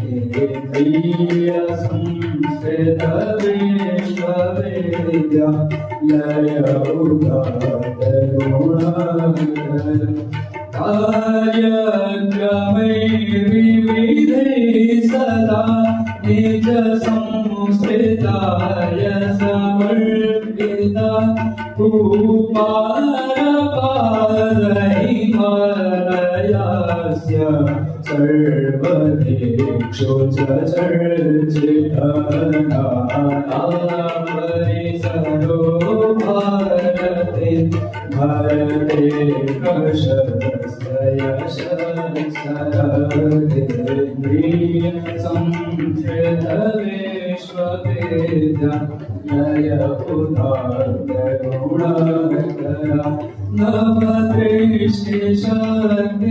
इंद्रिय संस्कृत विश्ववेद्या लय उदात गुणाकर कार्यक्रमे विविधे सदा निज संस्कृताय समर्पिता उपारपादहिमालयास्य सर्वदेक्षु च चर्चितनानापरिसरो भारते भारते कषस्रयशस्रतेन्द्रिय संस्कृत विश्ववेद्या लय उदात गुणाकर नवदृष्टि शक्ति